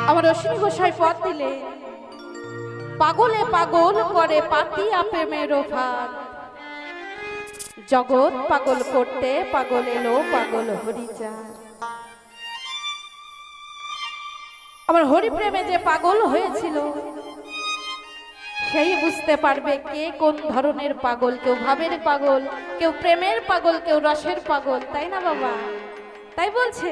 আমার অশ্বিনী গোসাই পথ দিলে পাগলে পাগল করে পাতিয়া প্রেমের ফাঁদ। জগৎ পাগল করতে পাগল এলো পাগল হরিচাঁদ। আমার হরি প্রেমে যে পাগল হয়েছিল সেই বুঝতে পারবে কে কোন ধরনের পাগল। কেউ ভাবের পাগল, কেউ প্রেমের পাগল, কেউ রসের পাগল, তাই না বাবা? তাই বলছে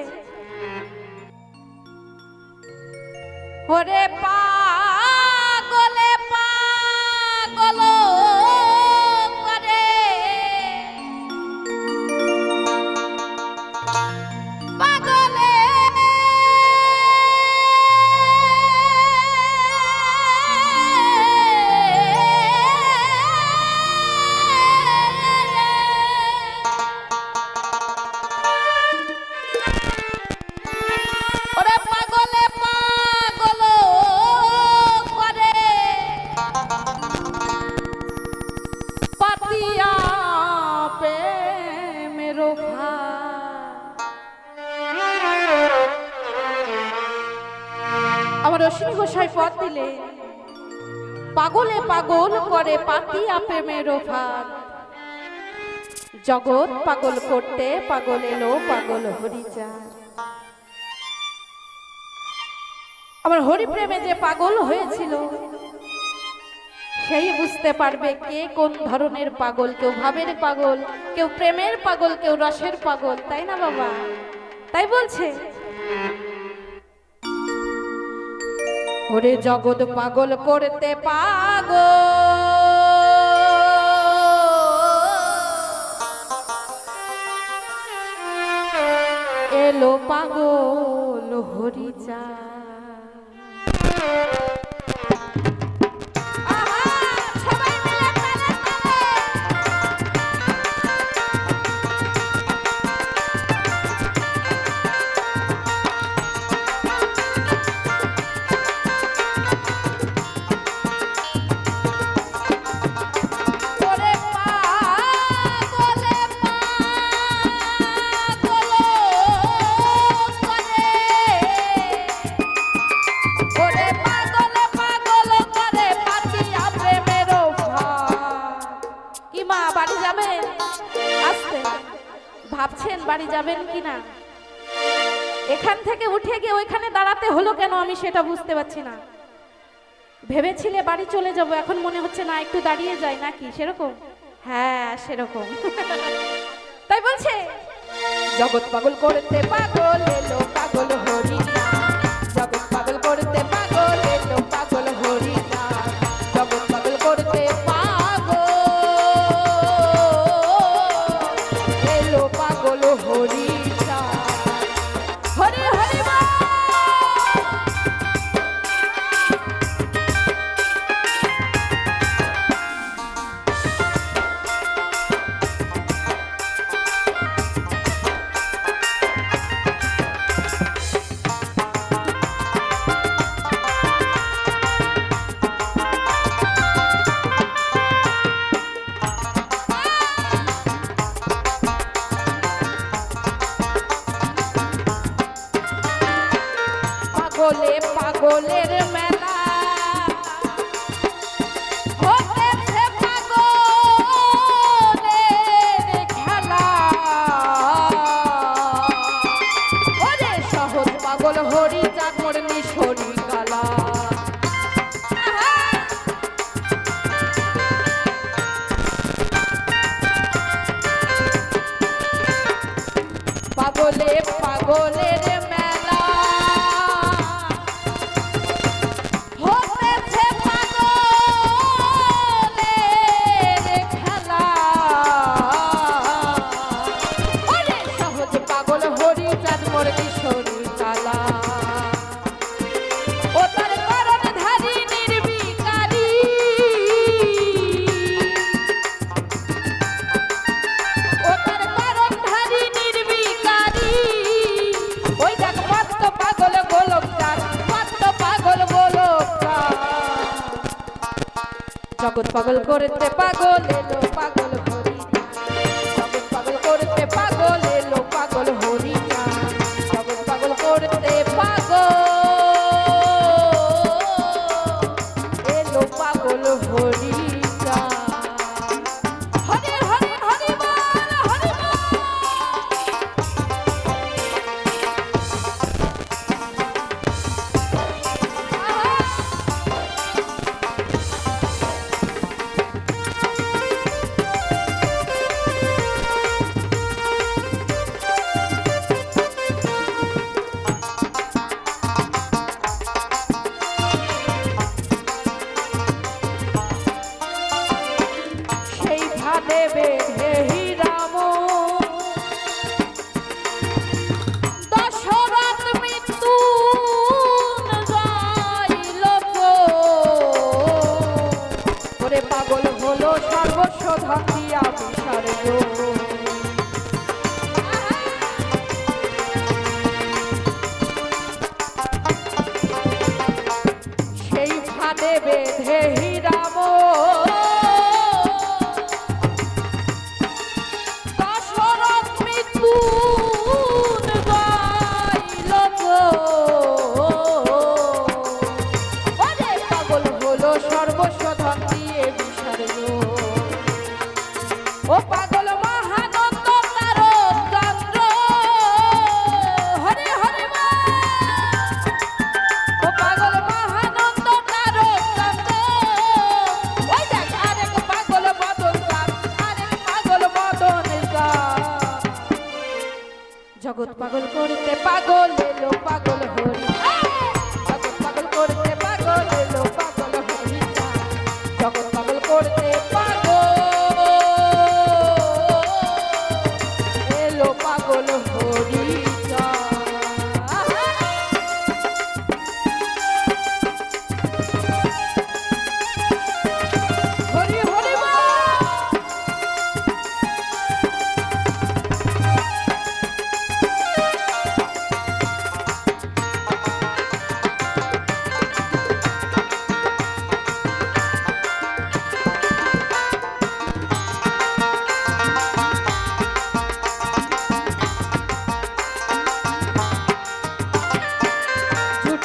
ওরে পাগলে পাগল করে পাগলে আমার অশ্বিনী গোসাই পথ দিলে পাগলে পাগল করে পাতিয়া প্রেমের ফাঁদ। জগৎ পাগল করতে পাগল এলো পাগল হরিচাঁদ। আমার হরি প্রেমে যে পাগল হয়েছিল সেই বুঝতে পারবে কে কোন ধরনের পাগল। কেউ ভাবের পাগল, কেউ প্রেমের পাগল, কেউ রসের পাগল, তাই না বাবা? তাই বলছে ওরে জগৎ পাগল করতে পাগল এলো পাগল হরিচাঁদ। ভাবছেন বাড়ি যাবেন কিনা? এখান থেকে উঠে গিয়ে ওইখানে দাঁড়াতে হলো কেন আমি সেটা বুঝতে পারছি না। ভেবেছিলে বাড়ি চলে যাব, এখন মনে হচ্ছে না একটু দাঁড়িয়ে যাই নাকি, সেরকম? হ্যাঁ সেরকম। তাই বলছে জগৎ পাগল করতে পাগল এলো পাগল হরিচাঁদ। জগৎ পাগল করতে পাগল এলো পাগল হরিচাঁদ। জগৎ পাগল করতে পাগল এলো পাগল হরিচাঁদ। হরি হরি পাগলে পাগলের মেলা হতেছে পাগলের খেলা। ওরে সহজ পাগল হরিচাঁদ মোর মিশরি কালা। পাগলে পাগলের জগৎ পাগল করতে পাগল এলো পাগল হরিচাঁদ। জগৎ পাগল করতে পাগল এলো পাগল হরিচাঁদ। জগৎ পাগল করতে পাগল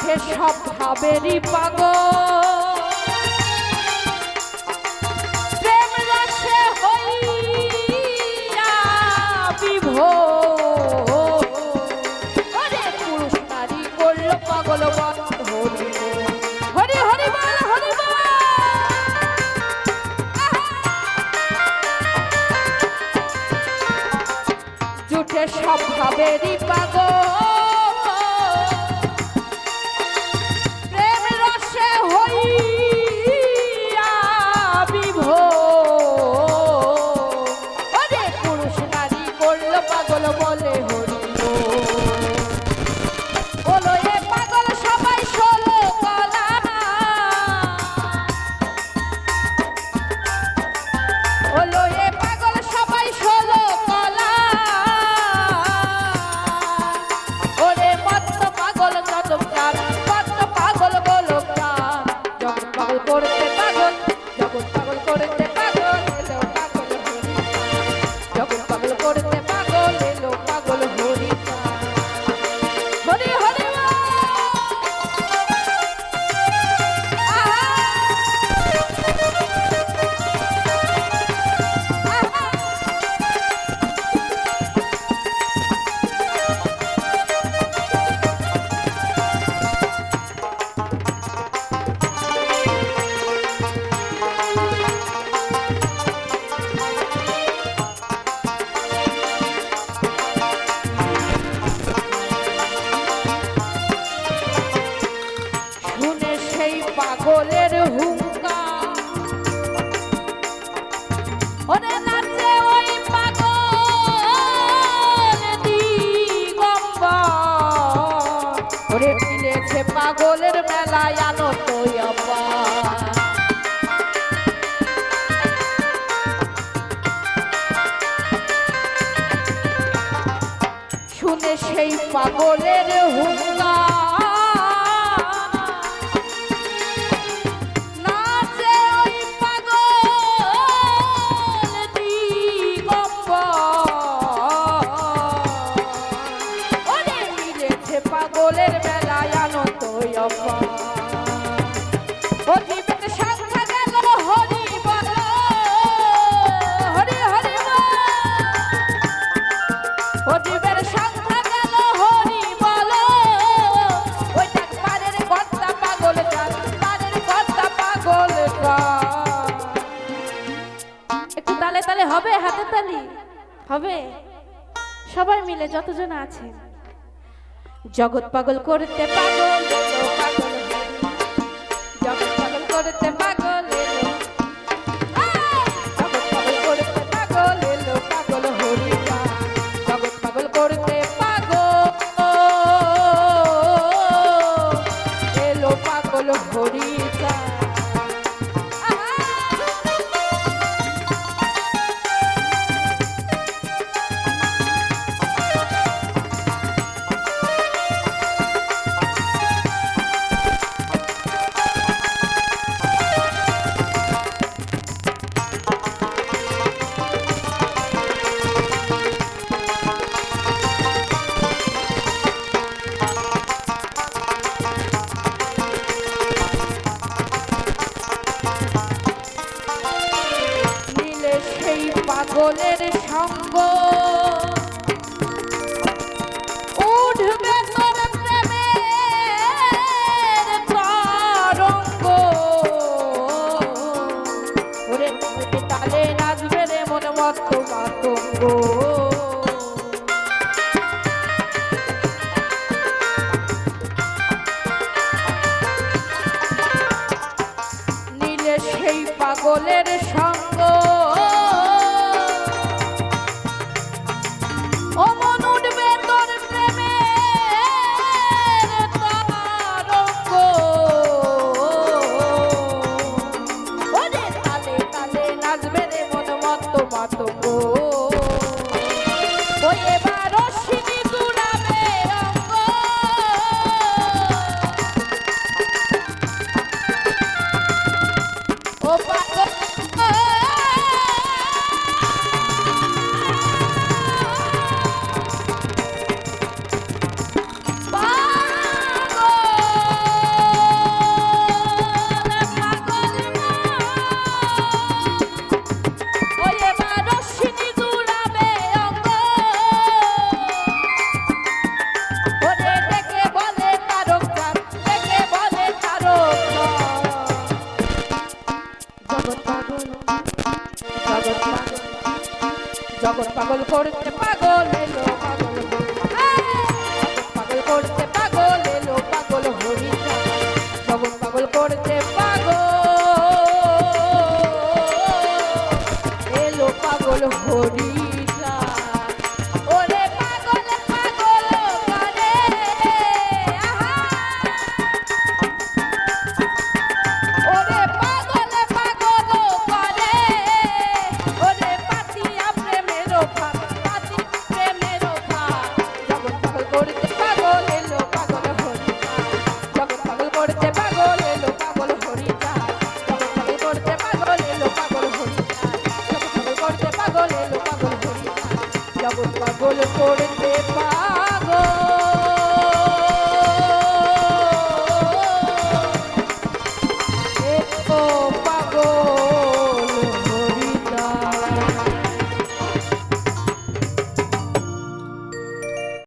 জুটে সব ভাবেরই পাগল প্রেম রসে হইয়া বিভোর ওরে পুরুষ নারী করল পাগল হরি হরি হরি বল হরি বল জুটে সব ভাবেরই পাগল প্রেম রসে হইয়া বিভোর ওরে পুরুষ নারী করল পাগল বলে হরি বলো এ পাগল সবাই ষোলো কলা বলো এ পাগল সবাই ষোলো কলা ওরে মত্ত পাগল যত প্রাণ মত্ত পাগল বলো প্রাণ জগৎ পাগল করতে পাগল জগৎ পাগল করতে পাগল এলো পাগল হরি জগৎ পাগল করতে পাগল এলো পাগল হরি হরি হরি শুনে সেই পাগলের হুঙ্কার ওরে নাচে ওই পাগল দিগম্বর ওরে মিলেছে পাগলের মেলায় আনন্দ আবার শুনে সেই পাগলের হুঙ্কার নাচে ওই পাগল দিগম্বর ওরে মিলেছে পাগলের মেলায় আনন্দ অপার ও জীবের সংখ্যা গেল হরি বল হরি হরি বল ও জীবের সংখ্যা গেল হরি বল ওইটা পারের কর্তা পাগল গান পারের কর্তা পাগল গান একটু তালে তালে হবে হাতে তালি হবে সবাই মিলে যতজন আছে জগৎ পাগল করতে পাগল এলো পাগল হরি জগৎ পাগল করতে পাগল এলো জগৎ পাগল করতে পাগল এলো পাগল হরি জগৎ পাগল করতে পাগল এলো পাগল হরি নীলে সেই পাগলের সঙ্গ উঠবে তোর প্রেমের তরঙ্গ ওরে তালে নাচবে রে মন মত্ত মাতঙ্গ নীলে সেই পাগলের সঙ্গ ও মন উঠবে তোর প্রেমের তরঙ্গ ওরে তালে তালে নাচবে রে মন মত্ত মাতঙ্গ ওই এবার অশ্বিনী জুড়াবে অঙ্গ ও পাগল করতে